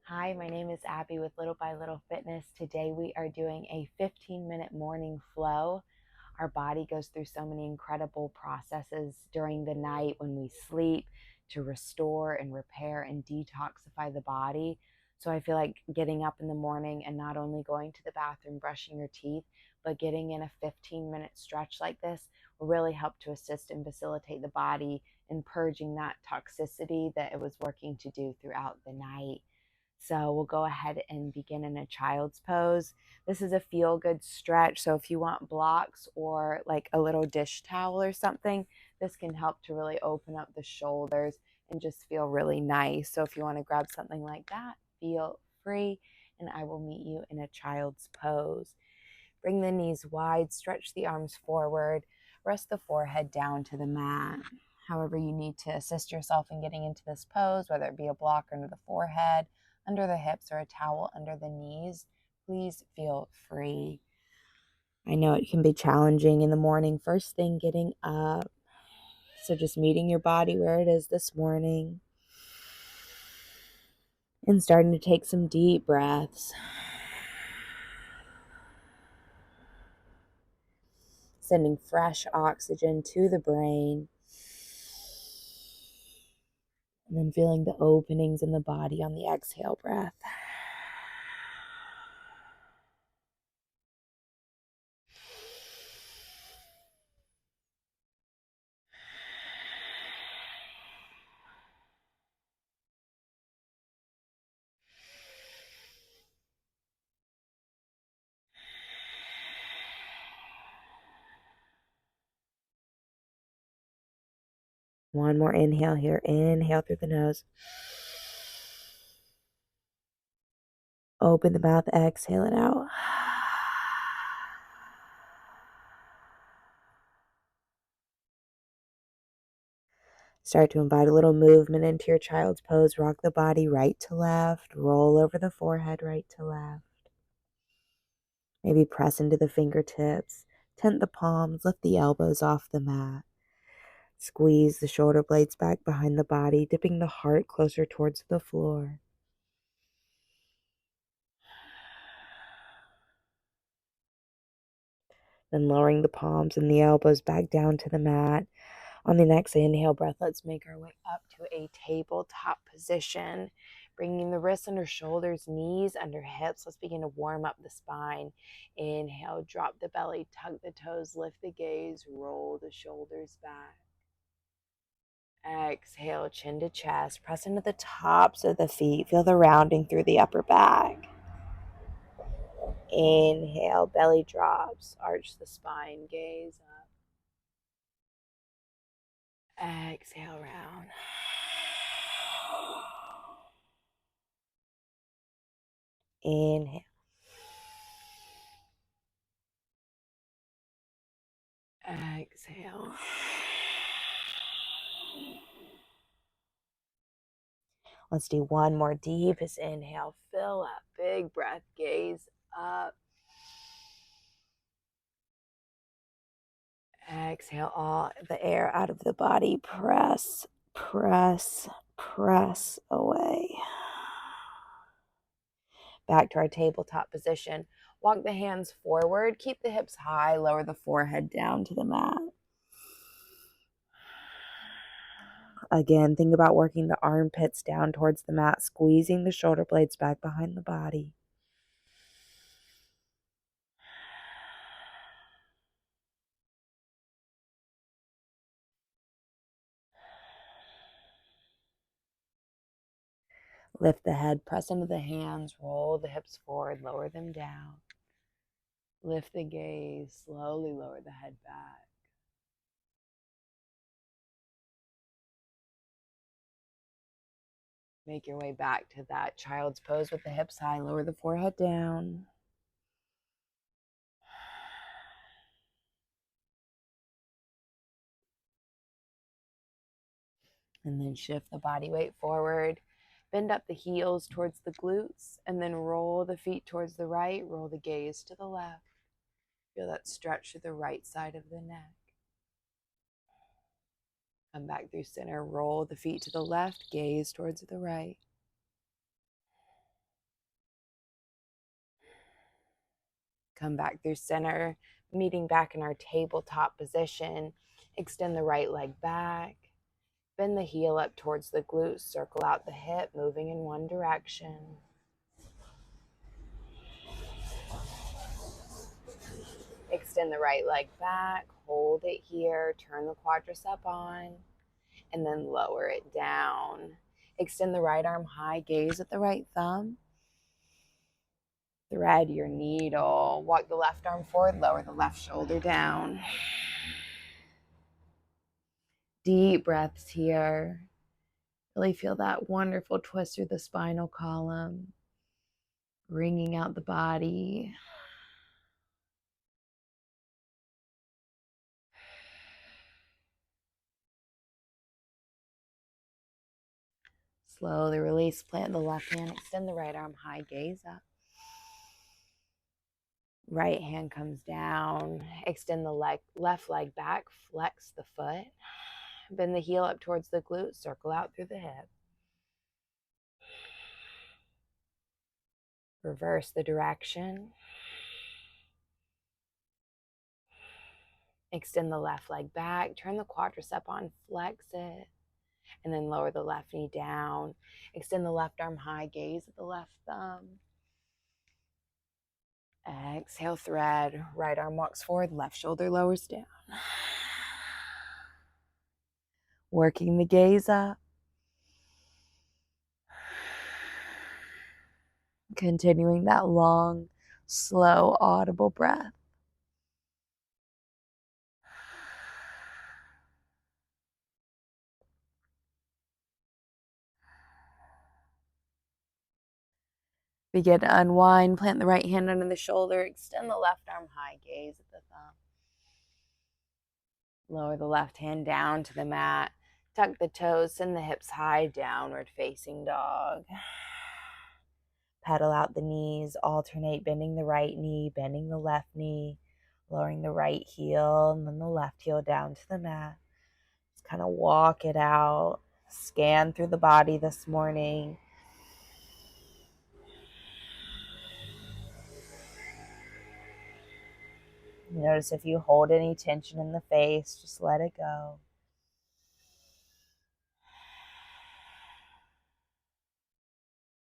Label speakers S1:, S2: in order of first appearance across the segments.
S1: Hi, my name is Abby with Little by Little Fitness. Today we are doing a 15-minute morning flow. Our body goes through so many incredible processes during the night when we sleep to restore and repair and detoxify the body. So I feel like getting up in the morning and not only going to the bathroom, brushing your teeth, but getting in a 15-minute stretch like this will really help to assist and facilitate the body in purging that toxicity that it was working to do throughout the night. So we'll go ahead and begin in a child's pose. This is a feel-good stretch. So if you want blocks or like a little dish towel or something, this can help to really open up the shoulders and just feel really nice. So if you want to grab something like that, feel free, and I will meet you in a child's pose. Bring the knees wide, stretch the arms forward, rest the forehead down to the mat. However you need to assist yourself in getting into this pose, whether it be a block under the forehead, under the hips, or a towel under the knees, please feel free. I know it can be challenging in the morning, first thing getting up. So just meeting your body where it is this morning and starting to take some deep breaths. Sending fresh oxygen to the brain. And then feeling the openings in the body on the exhale breath. One more inhale here. Inhale through the nose. Open the mouth, exhale it out. Start to invite a little movement into your child's pose. Rock the body right to left. Roll over the forehead right to left. Maybe press into the fingertips. Tent the palms. Lift the elbows off the mat. Squeeze the shoulder blades back behind the body, dipping the heart closer towards the floor. Then lowering the palms and the elbows back down to the mat. On the next inhale breath, let's make our way up to a tabletop position. Bringing the wrists under shoulders, knees under hips. Let's begin to warm up the spine. Inhale, drop the belly, tug the toes, lift the gaze, roll the shoulders back. Exhale, chin to chest. Press into the tops of the feet. Feel the rounding through the upper back. Inhale, belly drops. Arch the spine, gaze up. Exhale, round. Inhale. Exhale. Let's do one more deepest inhale. Fill up. Big breath. Gaze up. Exhale all the air out of the body. Press, press, press away. Back to our tabletop position. Walk the hands forward. Keep the hips high. Lower the forehead down to the mat. Again, think about working the armpits down towards the mat, squeezing the shoulder blades back behind the body. Lift the head, press into the hands, roll the hips forward, lower them down. Lift the gaze, slowly lower the head back. Make your way back to that child's pose with the hips high, lower the forehead down. And then shift the body weight forward. Bend up the heels towards the glutes, and then roll the feet towards the right, roll the gaze to the left. Feel that stretch to the right side of the neck. Come back through center, roll the feet to the left, gaze towards the right. Come back through center, meeting back in our tabletop position. Extend the right leg back. Bend the heel up towards the glutes. Circle out the hip, moving in one direction. Extend the right leg back. Hold it here. Turn the quadricep on. And then lower it down. Extend the right arm high. Gaze at the right thumb. Thread your needle. Walk the left arm forward. Lower the left shoulder down. Deep breaths here. Really feel that wonderful twist through the spinal column. Wringing out the body. Slowly release. Plant the left hand. Extend the right arm high. Gaze up. Right hand comes down. Extend the left leg back. Flex the foot. Bend the heel up towards the glute. Circle out through the hip. Reverse the direction. Extend the left leg back. Turn the quadricep on. Flex it. And then lower the left knee down. Extend the left arm high. Gaze at the left thumb. Exhale, thread. Right arm walks forward. Left shoulder lowers down. Working the gaze up. Continuing that long, slow, audible breath. Begin to unwind. Plant the right hand under the shoulder. Extend the left arm high. Gaze at the thumb. Lower the left hand down to the mat. Tuck the toes. Send the hips high. Downward facing dog. Pedal out the knees. Alternate bending the right knee, bending the left knee, lowering the right heel, and then the left heel down to the mat. Just kind of walk it out. Scan through the body this morning. Notice if you hold any tension in the face, just let it go.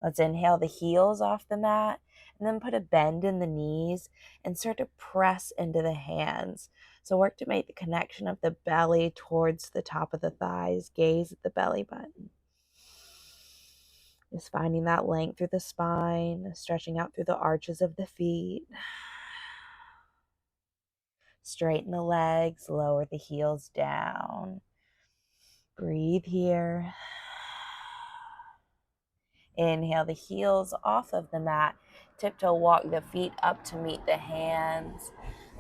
S1: Let's inhale the heels off the mat and then put a bend in the knees and start to press into the hands. So work to make the connection of the belly towards the top of the thighs. Gaze at the belly button. Just finding that length through the spine, stretching out through the arches of the feet. Straighten the legs, lower the heels down. Breathe here. Inhale the heels off of the mat. Tiptoe walk the feet up to meet the hands.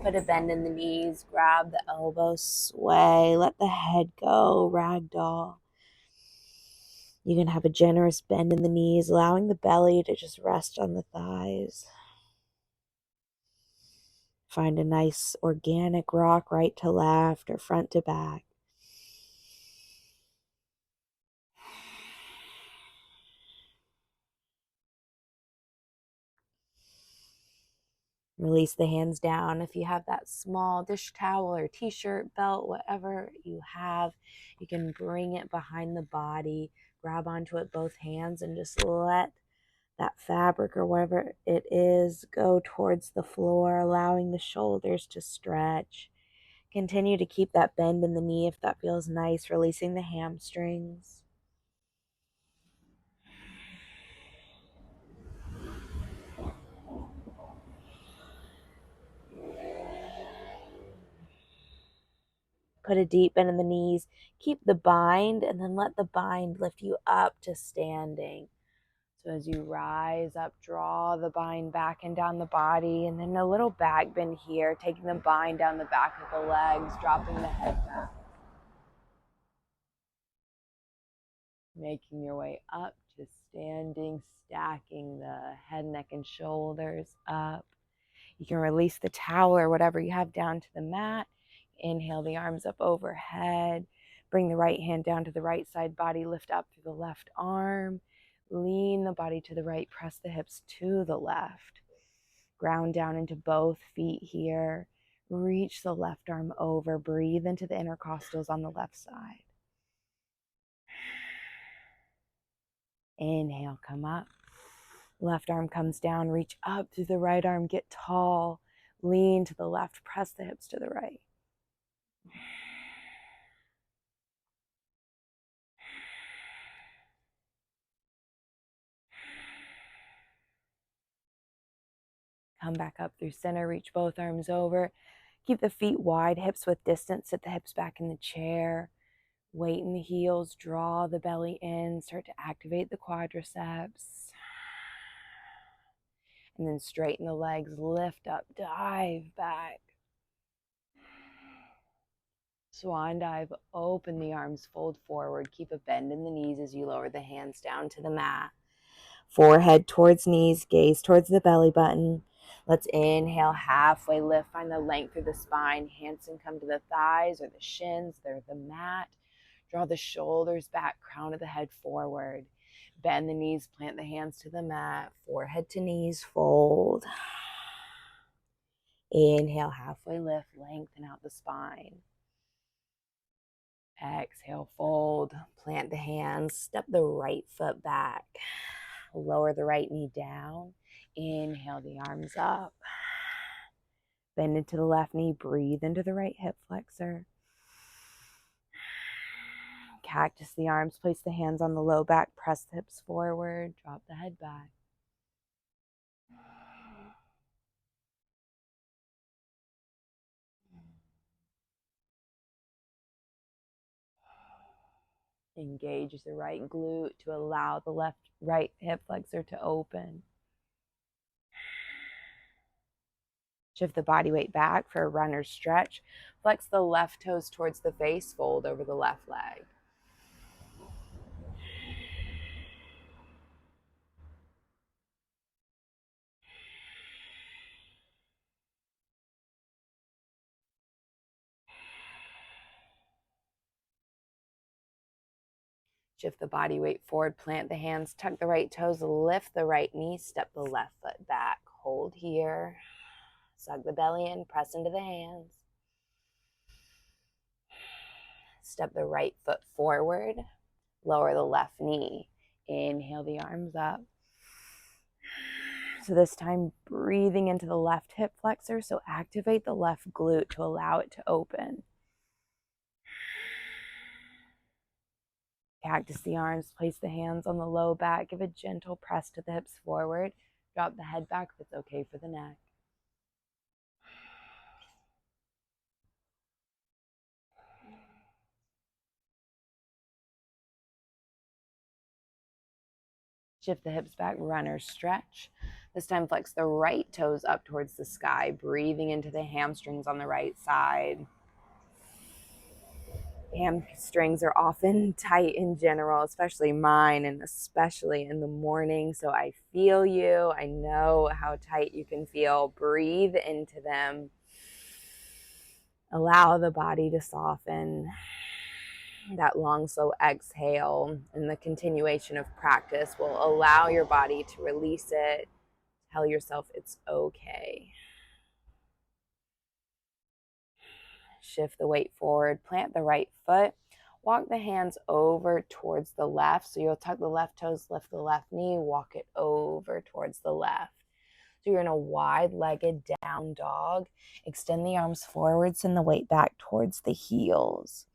S1: Put a bend in the knees. Grab the elbows. Sway. Let the head go. Ragdoll. You can have a generous bend in the knees, allowing the belly to just rest on the thighs. Find a nice organic rock right to left or front to back. Release the hands down. If you have that small dish towel or t-shirt, belt, whatever you have, you can bring it behind the body, grab onto it both hands, and just let that fabric or whatever it is go towards the floor, allowing the shoulders to stretch. Continue to keep that bend in the knee if that feels nice, releasing the hamstrings. Put a deep bend in the knees. Keep the bind and then let the bind lift you up to standing. So as you rise up, draw the bind back and down the body, and then a little back bend here, taking the bind down the back of the legs, dropping the head back. Making your way up to standing, stacking the head, neck, and shoulders up. You can release the towel or whatever you have down to the mat. Inhale the arms up overhead. Bring the right hand down to the right side body. Lift up through the left arm. Lean the body to the right. Press the hips to the left. Ground down into both feet here. Reach the left arm over. Breathe into the intercostals on the left side. Inhale, come up. Left arm comes down. Reach up through the right arm. Get tall. Lean to the left. Press the hips to the right. Come back up through center. Reach both arms over. Keep the feet wide, hips width distance. Sit the hips back in the chair. Weight in the heels. Draw the belly in. Start to activate the quadriceps. And then straighten the legs. Lift up. Dive back. Swan dive. Open the arms. Fold forward. Keep a bend in the knees as you lower the hands down to the mat. Forehead towards knees. Gaze towards the belly button. Let's inhale, halfway lift, find the length through the spine. Hands can come to the thighs or the shins, they're the mat. Draw the shoulders back, crown of the head forward. Bend the knees, plant the hands to the mat. Forehead to knees, fold. Inhale, halfway lift, lengthen out the spine. Exhale, fold, plant the hands, step the right foot back. Lower the right knee down. Inhale the arms up. Bend into the left knee. Breathe into the right hip flexor. Cactus the arms. Place the hands on the low back. Press the hips forward. Drop the head back. Engage the right glute to allow the right hip flexor to open. Shift the body weight back for a runner's stretch. Flex the left toes towards the face. Fold over the left leg. Shift the body weight forward, plant the hands, tuck the right toes, lift the right knee, step the left foot back. Hold here. Sug the belly in, press into the hands. Step the right foot forward, lower the left knee. Inhale the arms up. So this time, breathing into the left hip flexor, so activate the left glute to allow it to open. Cactus the arms, place the hands on the low back, give a gentle press to the hips forward. Drop the head back if it's okay for the neck. Shift the hips back, runner stretch. This time flex the right toes up towards the sky, breathing into the hamstrings on the right side. Hamstrings are often tight in general, especially mine, and especially in the morning. So I feel you. I know how tight you can feel. Breathe into them. Allow the body to soften. That long, slow exhale and the continuation of practice will allow your body to release it. Tell yourself it's okay. Shift the weight forward, plant the right foot, walk the hands over towards the left. So you'll tuck the left toes, lift the left knee, walk it over towards the left. So you're in a wide-legged down dog. Extend the arms forward, send the weight back towards the heels.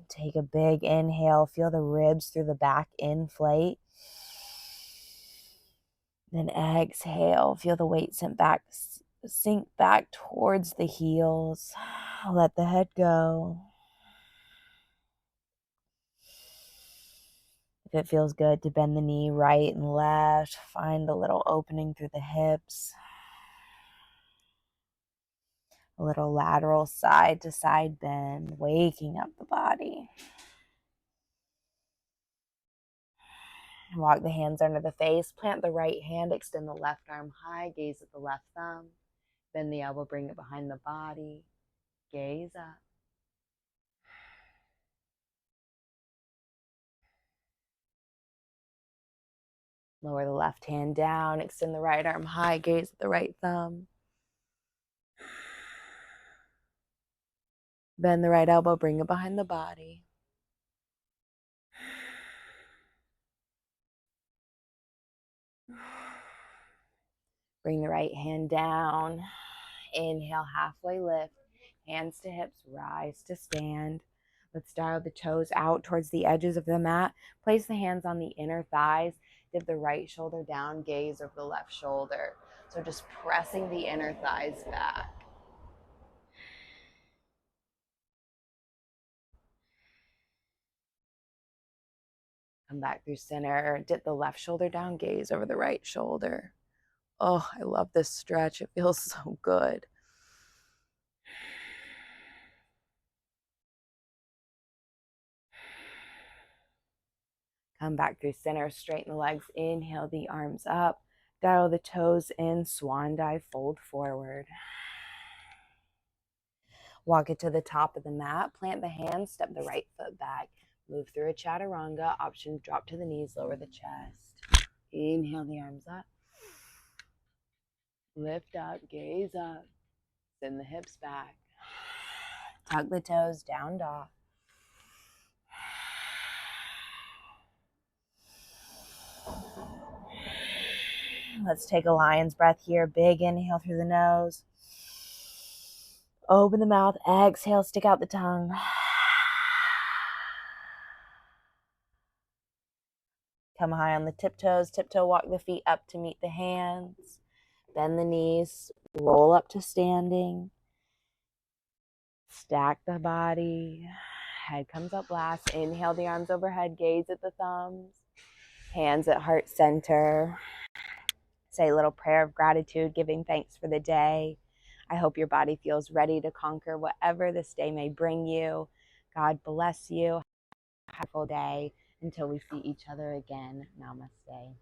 S1: Take a big inhale, feel the ribs through the back inflate. Then exhale, feel the weight sink back towards the heels. Let the head go. If it feels good to bend the knee right and left, find a little opening through the hips. A little lateral side to side bend, waking up the body. Walk the hands under the face, plant the right hand, extend the left arm high, gaze at the left thumb. Bend the elbow, bring it behind the body. Gaze up. Lower the left hand down, extend the right arm high, gaze at the right thumb. Bend the right elbow, bring it behind the body. Bring the right hand down. Inhale, halfway lift. Hands to hips, rise to stand. Let's dial the toes out towards the edges of the mat. Place the hands on the inner thighs. Dip the right shoulder down, gaze over the left shoulder. So just pressing the inner thighs back. Come back through center. Dip the left shoulder down, gaze over the right shoulder. Oh, I love this stretch. It feels so good. Come back through center, straighten the legs, inhale the arms up, dial the toes in, swan dive, fold forward. Walk it to the top of the mat, plant the hands, step the right foot back, move through a chaturanga, options drop to the knees, lower the chest. Inhale the arms up, lift up, gaze up, send the hips back, tuck the toes, down dog. Let's take a lion's breath here. Big inhale through the nose. Open the mouth. Exhale, stick out the tongue. Come high on the tiptoes. Tiptoe walk the feet up to meet the hands. Bend the knees. Roll up to standing. Stack the body. Head comes up last. Inhale the arms overhead. Gaze at the thumbs. Hands at heart center. Say a little prayer of gratitude, giving thanks for the day. I hope your body feels ready to conquer whatever this day may bring you. God bless you. Have a wonderful day. Until we see each other again, namaste.